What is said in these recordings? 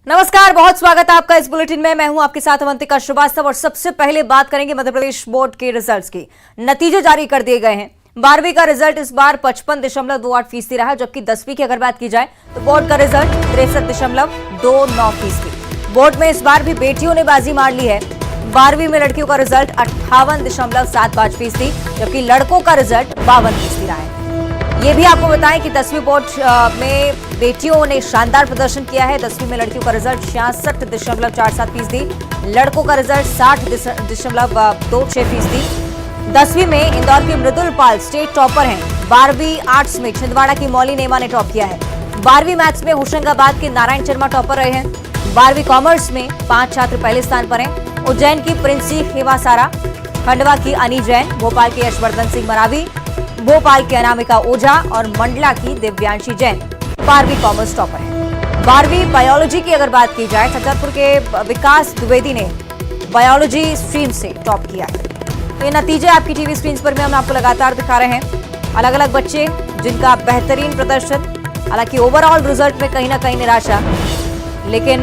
नमस्कार, बहुत स्वागत है आपका इस बुलेटिन में। मैं हूं आपके साथ अवंतिका श्रीवास्तव और सबसे पहले बात करेंगे मध्य प्रदेश बोर्ड के रिजल्ट्स की। नतीजे जारी कर दिए गए हैं। 12वीं का रिजल्ट इस बार 55.28% रहा, जबकि 10वीं की अगर बात की जाए तो बोर्ड का रिजल्ट 63.29%। बोर्ड में इस बार भी बेटियों ने बाजी मार ली है। 12वीं में लड़कियों का रिजल्ट 58.75%, जबकि लड़कों का रिजल्ट 52% रहा है। ये भी आपको बताएं कि 10वीं बोर्ड में बेटियों ने शानदार प्रदर्शन किया है। 10वीं में लड़कियों का रिजल्ट 66.47%, लड़कों का रिजल्ट 60.26%। 10वीं में इंदौर के मृदुल पाल स्टेट टॉपर हैं। 12वीं आर्ट्स में छिंदवाड़ा की मौली नेमा ने टॉप किया है। 12वीं मैथ्स में होशंगाबाद के नारायण शर्मा टॉपर रहे हैं। 12वीं कॉमर्स में 5 छात्र पहले स्थान पर हैं। उज्जैन की प्रिंसी हेमासारा, खंडवा की अनी जैन, भोपाल के यशवर्धन सिंह मरावी, भोपाल की अनामिका ओझा और मंडला की दिव्यांशी जैन 12वीं कॉमर्स टॉपर है। 12वीं बायोलॉजी की अगर बात की जाए, छतरपुर के विकास द्विवेदी ने बायोलॉजी स्ट्रीम से टॉप किया है। तो ये नतीजे आपकी टीवी स्क्रीन पर में हम आपको लगातार दिखा रहे हैं। अलग अलग बच्चे जिनका बेहतरीन प्रदर्शन, हालांकि ओवरऑल रिजल्ट में कहीं ना कहीं निराशा, लेकिन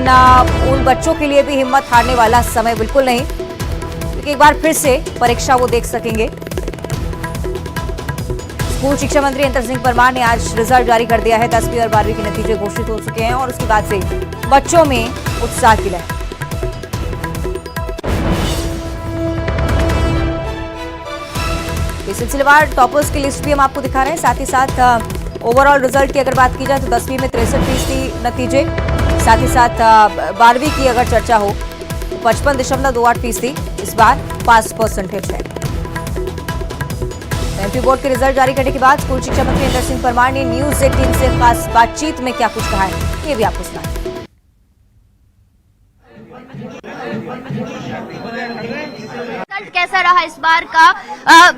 उन बच्चों के लिए भी हिम्मत हारने वाला समय बिल्कुल नहीं, क्योंकि एक बार फिर से परीक्षा वो देख सकेंगे। स्कूल शिक्षा मंत्री इंदर सिंह परमार ने आज रिजल्ट जारी कर दिया है। 10वीं और 12वीं के नतीजे घोषित हो चुके हैं और उसके बाद से बच्चों में उत्साह की लहर। इस सिलसिलेवार टॉपर्स की लिस्ट भी हम आपको दिखा रहे हैं। साथ ही साथ ओवरऑल रिजल्ट की अगर बात की जाए तो 10वीं में 63% नतीजे, साथ ही साथ 12वीं की अगर चर्चा हो तो 55.28% इस बार पास परसेंटेज है। एमपी बोर्ड के रिजल्ट जारी करने के बाद स्कूल शिक्षा मंत्री इंदर सिंह परमार ने न्यूज 18 से खास बातचीत में क्या कुछ कहा है, ये भी आपको सुनाएं। रिजल्ट कैसा रहा इस बार का?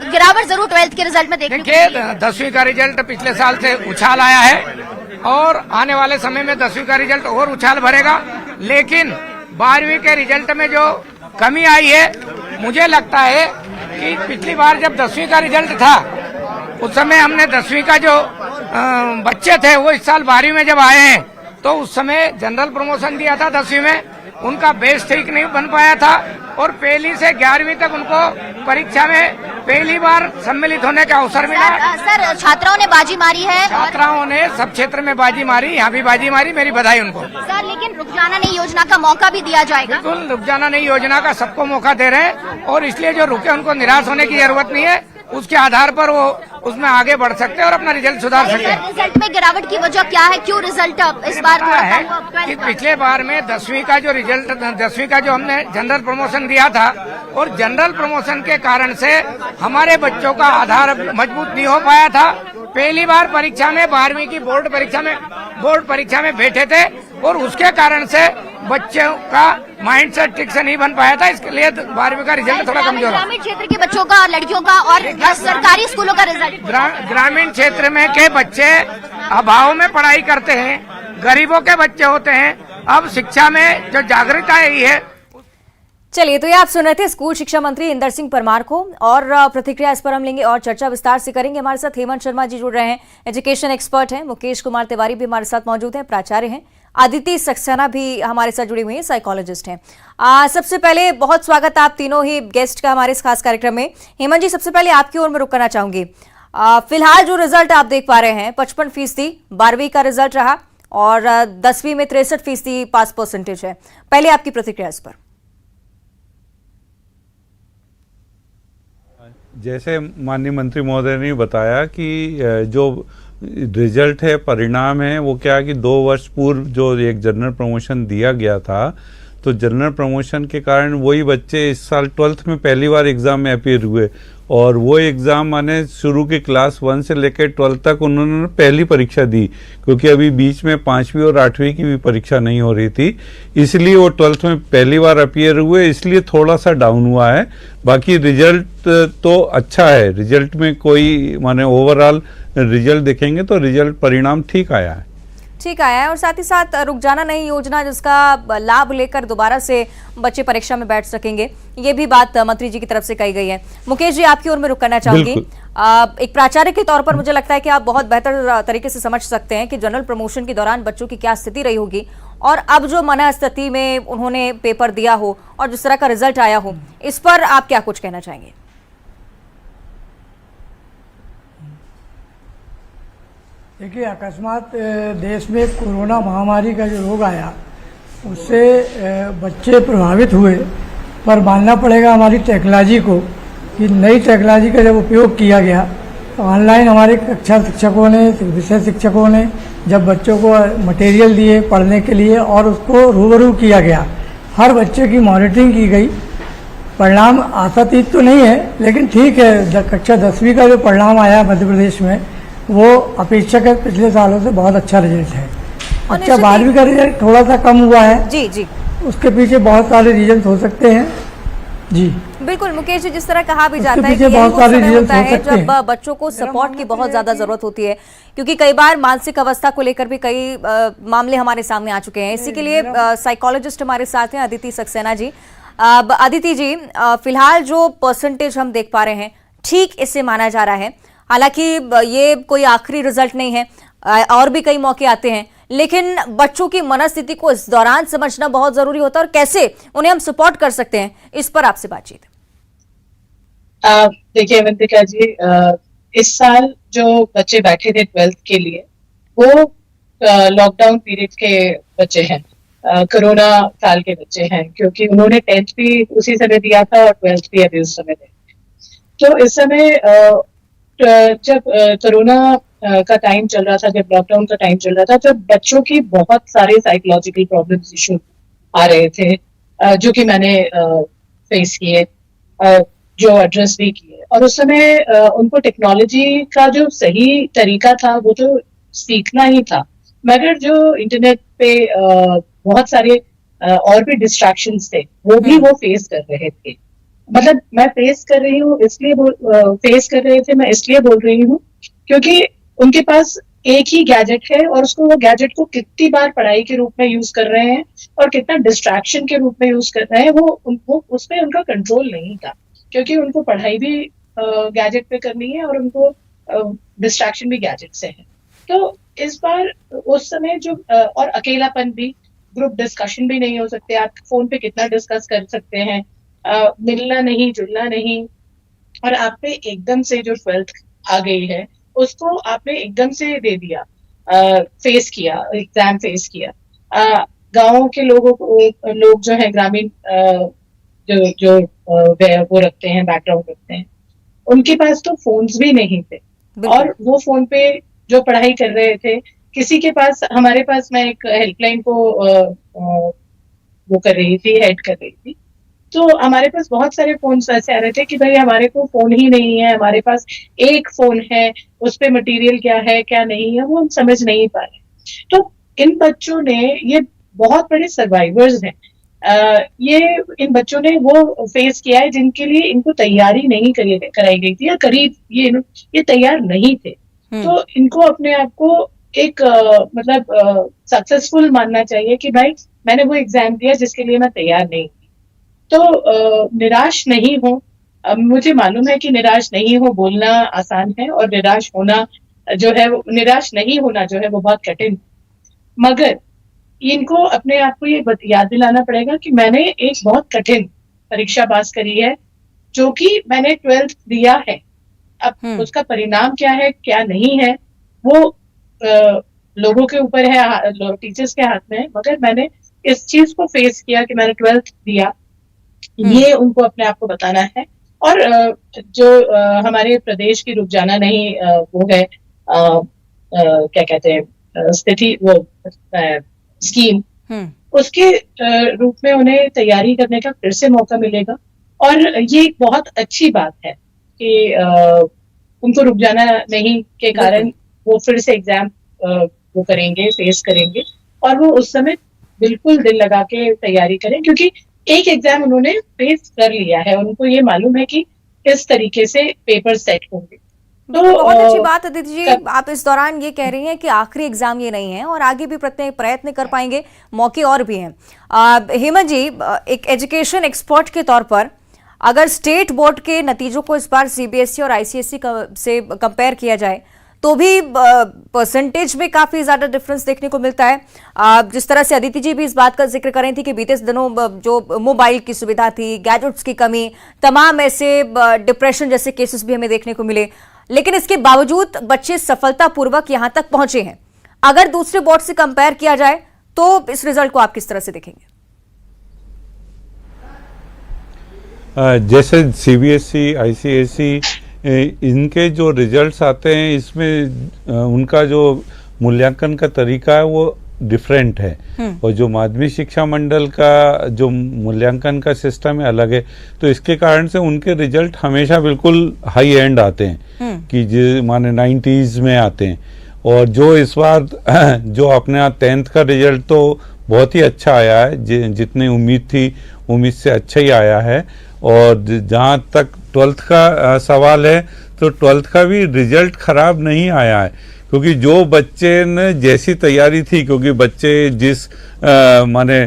गिरावट जरूर 12th के रिजल्ट में देखने को मिली। 10वीं का रिजल्ट पिछले साल से उछाल आया है और आने वाले समय में 10वीं का रिजल्ट और उछाल भरेगा। लेकिन 12वीं के रिजल्ट में जो कमी आई है, मुझे लगता है कि पिछली बार जब 10वीं का रिजल्ट था उस समय हमने 10वीं का जो बच्चे थे वो इस साल 12वीं में जब आए हैं तो उस समय जनरल प्रमोशन दिया था। 10वीं में उनका बेस ठीक नहीं बन पाया था और पहली से 11वीं तक उनको परीक्षा में पहली बार सम्मिलित होने का अवसर मिला। सर, छात्राओं ने बाजी मारी है। छात्राओं ने सब क्षेत्र में बाजी मारी, यहाँ भी बाजी मारी, मेरी बधाई उनको। सर, लेकिन रुक जाना नहीं योजना का मौका भी दिया जाएगा। बिल्कुल, रुक जाना नहीं योजना का सबको मौका दे रहे हैं और इसलिए जो रुके उनको निराश होने की जरूरत नहीं है। उसके आधार पर वो उसमें आगे बढ़ सकते हैं और अपना रिजल्ट सुधार सकते हैं। रिजल्ट में गिरावट की वजह क्या है? क्यों रिजल्ट इस बार है कि पिछले बार में 10वीं का जो रिजल्ट, 10वीं का जो हमने जनरल प्रमोशन दिया था और जनरल प्रमोशन के कारण से हमारे बच्चों का आधार मजबूत नहीं हो पाया था। पहली बार परीक्षा में 12वीं की बोर्ड परीक्षा में बैठे थे और उसके कारण से बच्चों का माइंड सेट ठीक से नहीं बन पाया था, इसके लिए 12वीं का रिजल्ट थोड़ा कमजोर है। ग्रामीण क्षेत्र के बच्चों का और लड़कियों का और सरकारी स्कूलों का रिजल्ट, ग्रामीण क्षेत्र में के बच्चे अभाव में पढ़ाई करते हैं, गरीबों के बच्चे होते हैं। अब शिक्षा में जो जागरूकता आई है। चलिए, तो ये आप सुन रहे थे स्कूल शिक्षा मंत्री इंदर सिंह परमार को, और प्रतिक्रिया इस पर हम लेंगे और चर्चा विस्तार से करेंगे। हमारे साथ हेमंत शर्मा जी जुड़ रहे हैं, एजुकेशन एक्सपर्ट हैं। मुकेश कुमार तिवारी भी हमारे साथ मौजूद हैं, प्राचार्य हैं। अदिति सक्सेना भी हमारे साथ जुड़ी हुई हैं, साइकोलॉजिस्ट हैं। सबसे पहले बहुत स्वागत आप तीनों ही गेस्ट का हमारे इस खास कार्यक्रम में। हेमंत जी, सबसे पहले आपकी ओर में रुक करना चाहूंगी। फिलहाल जो रिजल्ट आप देख पा रहे हैं 55% 12वीं का रिजल्ट रहा और 10वीं में 63% पास परसेंटेज है। पहले आपकी प्रतिक्रिया इस पर। जैसे माननीय मंत्री महोदय ने बताया कि जो रिजल्ट है, परिणाम है, वो क्या है कि 2 वर्ष पूर्व जो एक जनरल प्रमोशन दिया गया था, तो जनरल प्रमोशन के कारण वही बच्चे इस साल 12th में पहली बार एग्जाम में अपीयर हुए और वो एग्जाम माने शुरू की क्लास 1 से लेकर 12th तक उन्होंने पहली परीक्षा दी, क्योंकि अभी बीच में 5वीं और 8वीं की भी परीक्षा नहीं हो रही थी, इसलिए वो 12th में पहली बार अपीयर हुए, इसलिए थोड़ा सा डाउन हुआ है। बाकी रिजल्ट तो अच्छा है, रिजल्ट में कोई माने ओवरऑल रिजल्ट देखेंगे तो रिजल्ट परिणाम ठीक आया है। ठीक आया है और साथ ही साथ रुक जाना नहीं योजना जिसका लाभ लेकर दोबारा से बच्चे परीक्षा में बैठ सकेंगे, ये भी बात मंत्री जी की तरफ से कही गई है। मुकेश जी, आपकी ओर में रुक करना चाहूंगी। एक प्राचार्य के तौर पर मुझे लगता है कि आप बहुत बेहतर तरीके से समझ सकते हैं कि जनरल प्रमोशन के दौरान बच्चों की क्या स्थिति रही होगी और अब जो मन स्थिति में उन्होंने पेपर दिया हो और जिस तरह का रिजल्ट आया हो, इस पर आप क्या कुछ कहना चाहेंगे? देखिए, अकस्मात देश में कोरोना महामारी का जो रोग आया उससे बच्चे प्रभावित हुए, पर मानना पड़ेगा हमारी टेक्नोलॉजी को कि नई टेक्नोलॉजी का जब उपयोग किया गया तो ऑनलाइन हमारे कक्षा शिक्षकों ने, विषय शिक्षकों ने जब बच्चों को मटेरियल दिए पढ़ने के लिए और उसको रूबरू किया गया, हर बच्चे की मॉनिटरिंग की गई। परिणाम आशातीत तो नहीं है, लेकिन ठीक है, कक्षा 10वीं का जो परिणाम आया मध्य प्रदेश में वो अपेक्षाकृत पिछले सालों से बहुत अच्छा रिजल्ट है। अच्छा, 12वीं का रिजल्ट थोड़ा सा कम हुआ है जी जी, उसके पीछे बहुत सारे रीजन हो सकते हैं। जी बिल्कुल मुकेश जी, जिस तरह कहा भी जाता है कि बहुत सारे रीजन होता है जब बच्चों को सपोर्ट की बहुत ज्यादा जरूरत होती है, क्योंकि कई बार मानसिक अवस्था को लेकर भी कई मामले हमारे सामने आ चुके हैं। इसी के लिए साइकोलॉजिस्ट हमारे साथ हैं अदिति सक्सेना जी। अदिति जी, फिलहाल जो परसेंटेज हम देख पा रहे हैं ठीक इससे माना जा रहा है, हालांकि ये कोई आखिरी रिजल्ट नहीं है, और भी कई मौके आते हैं, लेकिन बच्चों की मनस्थिति को इस दौरान समझना बहुत जरूरी होता है और कैसे उन्हें हम सपोर्ट कर सकते हैं, इस पर आपसे बातचीत। देखिए अवंतिका जी, इस साल जो बच्चे बैठे थे 12th के लिए वो लॉकडाउन पीरियड के बच्चे हैं, कोरोना साल के बच्चे हैं, क्योंकि उन्होंने 10th भी उसी समय दिया था और 12th भी अभी उस समय दिया। तो इस समय जब कोरोना का टाइम चल रहा था, जब लॉकडाउन का टाइम चल रहा था, जब बच्चों की बहुत सारे साइकोलॉजिकल प्रॉब्लम्स इशू आ रहे थे, जो कि मैंने फेस किए, जो एड्रेस भी किए, और उस समय उनको टेक्नोलॉजी का जो सही तरीका था वो तो सीखना ही था, मगर जो इंटरनेट पे बहुत सारे और भी डिस्ट्रैक्शंस थे वो भी वो फेस कर रहे थे। मतलब मैं फेस कर रही हूँ इसलिए फेस कर रहे थे, मैं इसलिए बोल रही हूँ क्योंकि उनके पास एक ही गैजेट है और उसको वो गैजेट को कितनी बार पढ़ाई के रूप में यूज कर रहे हैं और कितना डिस्ट्रैक्शन के रूप में यूज कर रहे हैं, वो उसमें उनका कंट्रोल नहीं था, क्योंकि उनको पढ़ाई भी गैजेट पे करनी है और उनको डिस्ट्रैक्शन भी गैजेट से है। तो इस बार उस समय जो और अकेलापन भी, ग्रुप डिस्कशन भी नहीं हो सकते, आप फोन पे कितना डिस्कस कर सकते हैं, मिलना नहीं, जुलना नहीं, और आप पे एकदम से जो 12th आ गई है उसको आपने एकदम से दे दिया, फेस किया, एग्जाम फेस किया। गाँव के लोग जो है ग्रामीण जो वो रखते हैं, बैकग्राउंड रखते हैं, उनके पास तो फोन्स भी नहीं थे और वो फोन पे जो पढ़ाई कर रहे थे, किसी के पास, हमारे पास, मैं एक हेल्पलाइन को वो कर रही थी, हेड कर रही थी, तो हमारे पास बहुत सारे फोन ऐसे आ रहे थे कि भाई हमारे को फोन ही नहीं है, हमारे पास एक फोन है, उस पे मटेरियल क्या है क्या नहीं है वो हम समझ नहीं पा रहे। तो इन बच्चों ने, ये बहुत बड़े सर्वाइवर्स हैं, ये इन बच्चों ने वो फेस किया है जिनके लिए इनको तैयारी नहीं कराई गई थी, या करीब ये तैयार नहीं थे। तो इनको अपने आप को एक मतलब सक्सेसफुल मानना चाहिए कि भाई मैंने वो एग्जाम दिया जिसके लिए मैं तैयार नहीं थी। तो निराश नहीं हो, मुझे मालूम है कि निराश नहीं हो बोलना आसान है और निराश होना जो है, निराश नहीं होना जो है वो बहुत कठिन, मगर इनको अपने आप को ये याद दिलाना पड़ेगा कि मैंने एक बहुत कठिन परीक्षा पास करी है, जो कि मैंने 12th दिया है। अब उसका परिणाम क्या है क्या नहीं है वो लोगों के ऊपर है, टीचर्स के हाथ में है, मगर मैंने इस चीज को फेस किया कि मैंने 12th दिया, ये उनको अपने आप को बताना है। और जो हमारे प्रदेश की रुक जाना नहीं वो है, क्या कहते हैं, स्थिति, वो स्कीम, उसके रूप में उन्हें तैयारी करने का फिर से मौका मिलेगा। और ये एक बहुत अच्छी बात है कि उनको रुक जाना नहीं के कारण वो फिर से एग्जाम वो करेंगे, फेस करेंगे, और वो उस समय बिल्कुल दिल लगा के तैयारी करें, क्योंकि एक एग्जाम उन्होंने फेस कर लिया है, उनको ये मालूम है कि किस तरीके से पेपर सेट होंगे। बहुत अच्छी बात अदिति जी, आप इस दौरान ये कह रही हैं कि आखिरी एग्जाम ये नहीं है और आगे भी प्रयत्न कर पाएंगे, मौके और भी हैं। हेमंत जी, एक एजुकेशन एक्सपर्ट के तौर पर अगर स्टेट बोर्ड के नतीजों को इस बार सीबीएसई और आईसीएसई से कंपेयर किया जाए तो भी परसेंटेज में काफी ज्यादा डिफरेंस देखने को मिलता है। जिस तरह से अदिति जी भी इस बात का जिक्र कर रही थी कि बीते दिनों जो मोबाइल की सुविधा थी, गैजेट्स की कमी, तमाम ऐसे डिप्रेशन जैसे केसेस भी हमें देखने को मिले, लेकिन इसके बावजूद बच्चे सफलतापूर्वक यहां तक पहुंचे हैं। अगर दूसरे बोर्ड से कंपेयर किया जाए तो इस रिजल्ट को आप किस तरह से देखेंगे? जैसे सीबीएसई, आईसीएसई, इनके जो रिजल्ट्स आते हैं इसमें उनका जो मूल्यांकन का तरीका है वो डिफरेंट है, और जो माध्यमिक शिक्षा मंडल का जो मूल्यांकन का सिस्टम है अलग है। तो इसके कारण से उनके रिजल्ट हमेशा बिल्कुल हाई एंड आते हैं कि माने 90s में आते हैं। और जो इस बार जो अपने यहाँ 10th का रिजल्ट तो बहुत ही अच्छा आया है, जितनी उम्मीद थी उम्मीद से अच्छा ही आया है। और जहाँ तक 12th का सवाल है तो 12th का भी रिजल्ट खराब नहीं आया है, क्योंकि जो बच्चे ने जैसी तैयारी थी, क्योंकि बच्चे जिस माने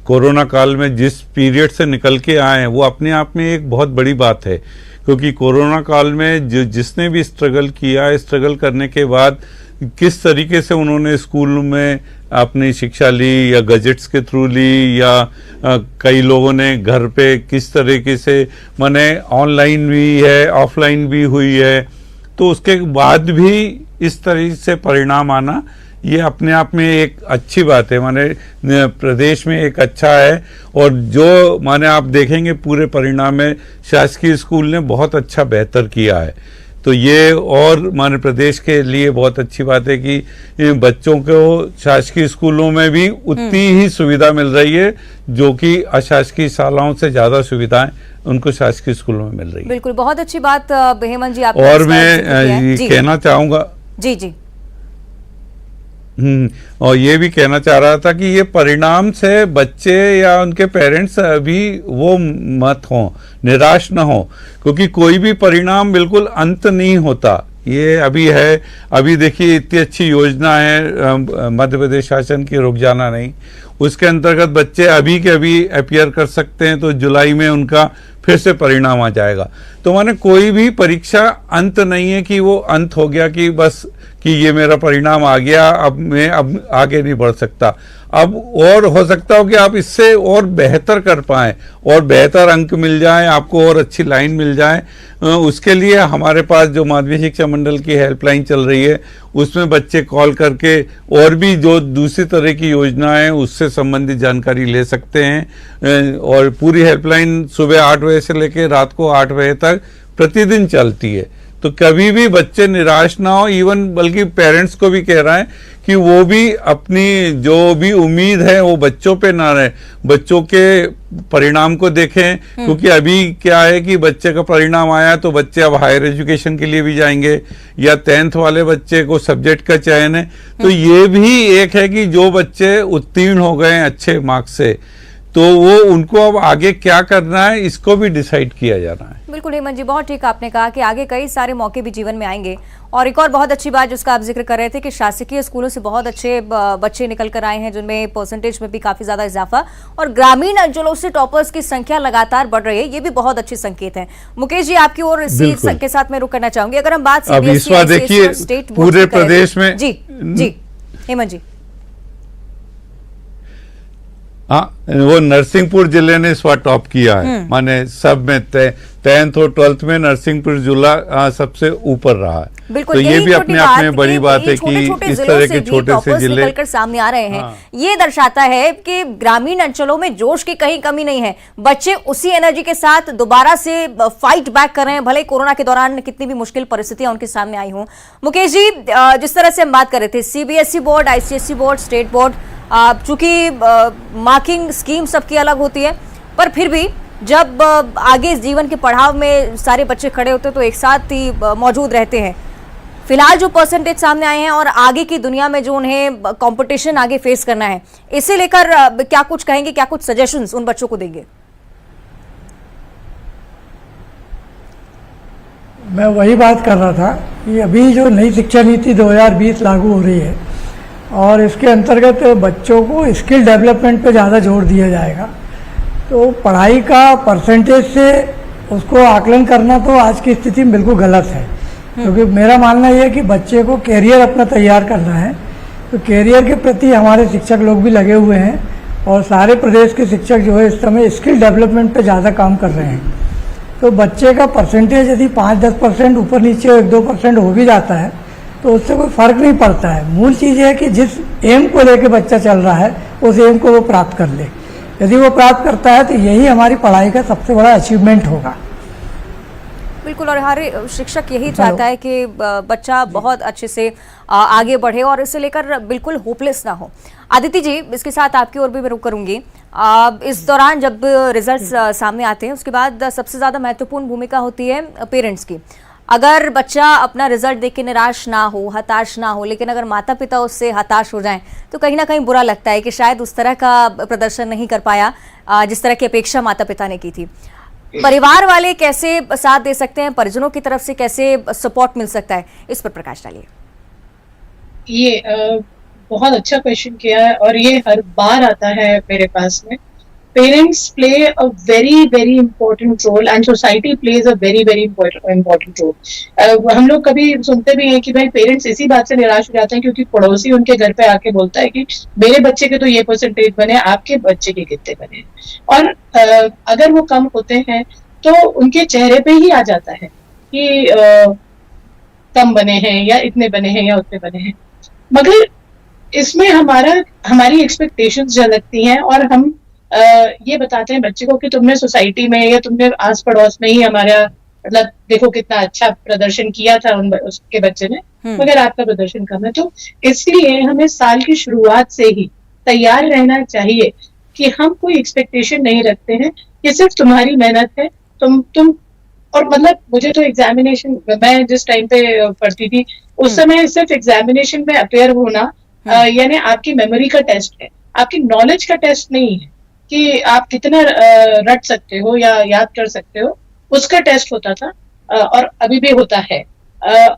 कोरोना काल में जिस पीरियड से निकल के आए हैं वो अपने आप में एक बहुत बड़ी बात है। क्योंकि कोरोना काल में जिसने भी स्ट्रगल किया, स्ट्रगल करने के बाद किस तरीके से उन्होंने स्कूल में अपनी शिक्षा ली, या गजेट्स के थ्रू ली, या कई लोगों ने घर पे किस तरीके से माने ऑनलाइन भी है, ऑफलाइन भी हुई है, तो उसके बाद भी इस तरीके से परिणाम आना ये अपने आप में एक अच्छी बात है। माने प्रदेश में एक अच्छा है। और जो माने आप देखेंगे पूरे परिणाम में शासकीय स्कूल ने बहुत अच्छा बेहतर किया है। तो ये और माने प्रदेश के लिए बहुत अच्छी बात है कि बच्चों को शासकीय स्कूलों में भी उतनी ही सुविधा मिल रही है जो कि अशासकीय शालाओं से ज्यादा सुविधाएं उनको शासकीय स्कूलों में मिल रही है। बिल्कुल, बहुत अच्छी बात हेमंत जी। और मैं ये कहना चाहूंगा जी और ये भी कहना चाह रहा था कि ये परिणाम से बच्चे या उनके पेरेंट्स अभी वो मत हो, निराश न हो, क्योंकि कोई भी परिणाम बिल्कुल अंत नहीं होता। ये अभी है, अभी देखिए इतनी अच्छी योजना है मध्य प्रदेश शासन की, रुक जाना नहीं, उसके अंतर्गत बच्चे अभी के अभी अपियर कर सकते हैं, तो जुलाई में उनका फिर से परिणाम आ जाएगा। तो माने कोई भी परीक्षा अंत नहीं है कि वो अंत हो गया कि बस कि ये मेरा परिणाम आ गया, अब मैं अब आगे नहीं बढ़ सकता। अब और हो सकता हो कि आप इससे और बेहतर कर पाएं और बेहतर अंक मिल जाएं, आपको और अच्छी लाइन मिल जाए। उसके लिए हमारे पास जो माध्यमिक शिक्षा मंडल की हेल्पलाइन चल रही है उसमें बच्चे कॉल करके और भी जो दूसरी तरह की योजनाएं उससे संबंधित जानकारी ले सकते हैं। और पूरी हेल्पलाइन सुबह 8 बजे से लेकर रात को 8 बजे तक प्रतिदिन चलती है। तो कभी भी बच्चे निराश ना हो, इवन बल्कि पेरेंट्स को भी कह रहा है कि वो भी अपनी जो भी उम्मीद है वो बच्चों पे ना रहे, बच्चों के परिणाम को देखें। क्योंकि अभी क्या है कि बच्चे का परिणाम आया तो बच्चे अब हायर एजुकेशन के लिए भी जाएंगे, या 10th वाले बच्चे को सब्जेक्ट का चयन है। तो ये भी एक है कि जो बच्चे उत्तीर्ण हो गए अच्छे मार्क्स से, तो वो उनको अब आगे क्या करना है इसको भी डिसाइड किया जाना है। बिल्कुल हेमंत जी, बहुत ठीक आपने कहा कि आगे कई सारे मौके भी जीवन में आएंगे। और एक और बहुत अच्छी बात जिसका आप जिक्र कर रहे थे कि शासकीय स्कूलों से बहुत अच्छे बच्चे निकल कर आए हैं, जिनमें परसेंटेज में भी काफी ज्यादा इजाफा, और ग्रामीण अंचलों से टॉपर्स की संख्या लगातार बढ़ रही है, ये भी बहुत अच्छे संकेत हैं। मुकेश जी, आपकी ओर इसी के साथ मैं रुक करना चाहूंगी। अगर हम बात देखिए पूरे प्रदेश में जी हेमंत जी, हाँ, वो नरसिंहपुर जिले ने इस बार टॉप किया है। माने सब में 10th और 12th में नरसिंहपुर जिला सबसे ऊपर रहा है। तो ये भी अपने आप में बड़ी बात है कि इस तरह के छोटे से जिले निकलकर सामने आ रहे हैं। ये दर्शाता है कि ग्रामीण अंचलों में जोश की कहीं कमी नहीं है, बच्चे उसी एनर्जी के साथ दोबारा से फाइट बैक कर रहे हैं, भले कोरोना के दौरान कितनी भी मुश्किल परिस्थितियां उनके सामने आई हों। मुकेश जी, जिस तरह से हम बात कर रहे थे, CBSE board, ICSE board, state board, चूंकि मार्किंग स्कीम सबकी अलग होती है, पर फिर भी जब आगे जीवन के पड़ाव में सारे बच्चे खड़े होते हैं तो एक साथ ही मौजूद रहते हैं। फिलहाल जो परसेंटेज सामने आए हैं और आगे की दुनिया में जो उन्हें कंपटीशन आगे फेस करना है, इसे लेकर क्या कुछ कहेंगे, क्या कुछ सजेशंस उन बच्चों को देंगे? मैं वही बात कर रहा था कि अभी जो नई शिक्षा नीति 2020 लागू हो रही है और इसके अंतर्गत बच्चों को स्किल डेवलपमेंट पे ज़्यादा जोर दिया जाएगा, तो पढ़ाई का परसेंटेज से उसको आकलन करना तो आज की स्थिति में बिल्कुल गलत है। क्योंकि मेरा मानना यह है कि बच्चे को कैरियर अपना तैयार करना है, तो कैरियर के प्रति हमारे शिक्षक लोग भी लगे हुए हैं और सारे प्रदेश के शिक्षक जो है इस समय स्किल डेवलपमेंट पे ज़्यादा काम कर रहे हैं। तो बच्चे का परसेंटेज यदि 5-10% ऊपर नीचे 1-2% हो भी जाता है तो उससे कोई फर्क नहीं पड़ता है। मूल चीज़ है कि जिस एम को लेके बच्चा चल रहा है उस एम को वो प्राप्त कर ले। यदि वो प्राप्त करता है तो यही हमारी पढ़ाई का सबसे बड़ा अचीवमेंट होगा। बिल्कुल, और हर शिक्षक यही चाहता है कि बच्चा बहुत अच्छे से आगे बढ़े और इसे लेकर बिल्कुल होपलेस ना हो। आदिति जी, इसके साथ आपकी ओर भी मैं रुक करूंगी। इस दौरान जब रिजल्ट्स सामने आते हैं उसके बाद सबसे ज़्यादा महत्वपूर्ण भूमिका होती है पेरेंट्स की। अगर बच्चा अपना रिजल्ट देख के निराश ना हो, हताश ना हो, लेकिन अगर माता पिता उससे हताश हो जाएं तो कहीं ना कहीं बुरा लगता है कि शायद उस तरह का प्रदर्शन नहीं कर पाया जिस तरह की अपेक्षा माता पिता ने की थी। परिवार वाले कैसे साथ दे सकते हैं, परिजनों की तरफ से कैसे सपोर्ट मिल सकता है, इस पर प्रकाश डालिए। ये बहुत अच्छा क्वेश्चन किया है और ये हर बार आता है मेरे पास में। Parents play a very very important role and society plays a very very important role. हम लोग कभी सुनते भी हैं कि भाई पेरेंट्स इसी बात से निराश हो जाते हैं क्योंकि पड़ोसी उनके घर पे आके बोलता है कि मेरे बच्चे के तो ये परसेंटेज बने, आपके बच्चे के कितने बने। और अगर वो कम होते हैं तो उनके चेहरे पे ही आ जाता है कि कम बने हैं या इतने बने हैं या उतने बने हैं। मगर इसमें हमारी एक्सपेक्टेशंस झलकती हैं और हम ये बताते हैं बच्चे को कि तुमने सोसाइटी में या तुमने आस पड़ोस में ही हमारा मतलब देखो कितना अच्छा प्रदर्शन किया था उसके बच्चे ने, मगर आपका प्रदर्शन कम है। तो इसलिए हमें साल की शुरुआत से ही तैयार रहना चाहिए कि हम कोई एक्सपेक्टेशन नहीं रखते हैं, ये सिर्फ तुम्हारी मेहनत है। तुम और मतलब मुझे तो एग्जामिनेशन, मैं जिस टाइम पे पढ़ती थी उस समय सिर्फ एग्जामिनेशन में अपेयर होना यानी आपकी मेमोरी का टेस्ट है, आपकी नॉलेज का टेस्ट नहीं है कि आप कितना रट सकते हो या याद कर सकते हो, उसका टेस्ट होता था और अभी भी होता है।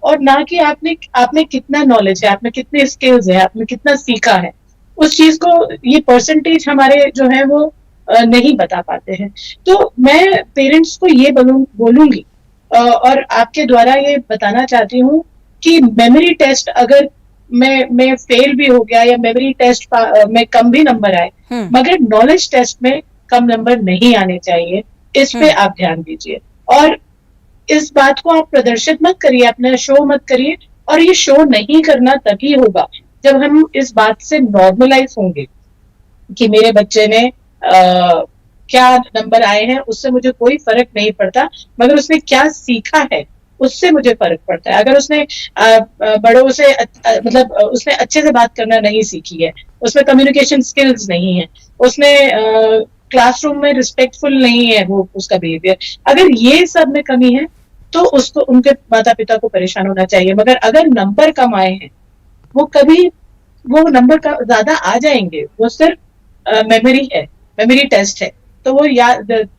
और ना कि आपने कितना नॉलेज है, आपने कितने स्किल्स है, आपने कितना सीखा है, उस चीज को ये परसेंटेज हमारे जो है वो नहीं बता पाते हैं। तो मैं पेरेंट्स को ये बोलूंगी और आपके द्वारा ये बताना चाहती हूँ कि मेमोरी टेस्ट अगर मैं फेल भी हो गया या मेमोरी टेस्ट में कम भी नंबर आए, मगर नॉलेज टेस्ट में कम नंबर नहीं आने चाहिए, इस पे आप ध्यान दीजिए। और इस बात को आप प्रदर्शित मत करिए, अपना शो मत करिए। और ये शो नहीं करना तभी होगा जब हम इस बात से नॉर्मलाइज होंगे कि मेरे बच्चे ने क्या नंबर आए हैं उससे मुझे कोई फर्क नहीं पड़ता, मगर उसने क्या सीखा है उससे मुझे फर्क पड़ता है। अगर उसने बड़ों से मतलब उसने अच्छे से बात करना नहीं सीखी है, उसमें कम्युनिकेशन स्किल्स नहीं है, उसने क्लासरूम में रिस्पेक्टफुल नहीं है वो उसका बिहेवियर, अगर ये सब में कमी है तो उसको उनके माता पिता को परेशान होना चाहिए। मगर अगर नंबर कम आए हैं वो नंबर का ज्यादा आ जाएंगे, वो सिर्फ मेमोरी है, मेमोरी टेस्ट है, तो वो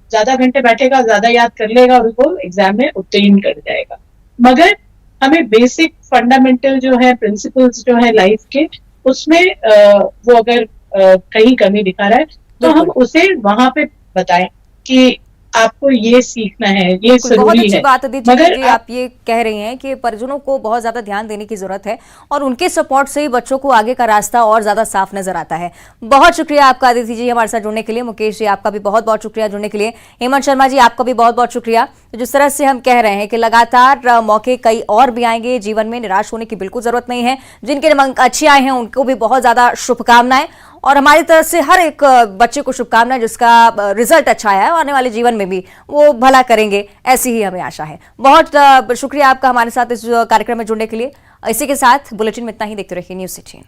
ज्यादा घंटे बैठेगा, ज्यादा याद कर लेगा और उसको एग्जाम में उत्तीर्ण कर जाएगा। मगर हमें बेसिक फंडामेंटल जो है प्रिंसिपल्स जो है लाइफ के, उसमें वो अगर कहीं कमी दिखा रहा है तो हम उसे वहां पे बताएं कि आपको ये सीखना है, ये जरूरी बहुत अच्छी है। बात अदिति जी, आप ये कह रही हैं कि परिजनों को बहुत ज्यादा ध्यान देने की जरूरत है और उनके सपोर्ट से ही बच्चों को आगे का रास्ता और ज्यादा साफ नजर आता है। बहुत शुक्रिया आपका आदिति जी हमारे साथ जुड़ने के लिए। मुकेश जी आपका भी बहुत बहुत शुक्रिया जुड़ने के लिए। हेमंत शर्मा जी आपका भी बहुत बहुत शुक्रिया। तो जिस तरह से हम कह रहे हैं कि लगातार मौके कई और भी आएंगे जीवन में, निराश होने की बिल्कुल जरूरत नहीं है। जिनके अंक अच्छे आए हैं उनको भी बहुत ज्यादा शुभकामनाएं और हमारी तरफ से हर एक बच्चे को शुभकामनाएं जिसका रिजल्ट अच्छा आया है, आने वाले जीवन में भी वो भला करेंगे, ऐसी ही हमें आशा है। बहुत शुक्रिया आपका हमारे साथ इस कार्यक्रम में जुड़ने के लिए। इसी के साथ बुलेटिन में इतना ही। देखते रहिए न्यूज़ 18।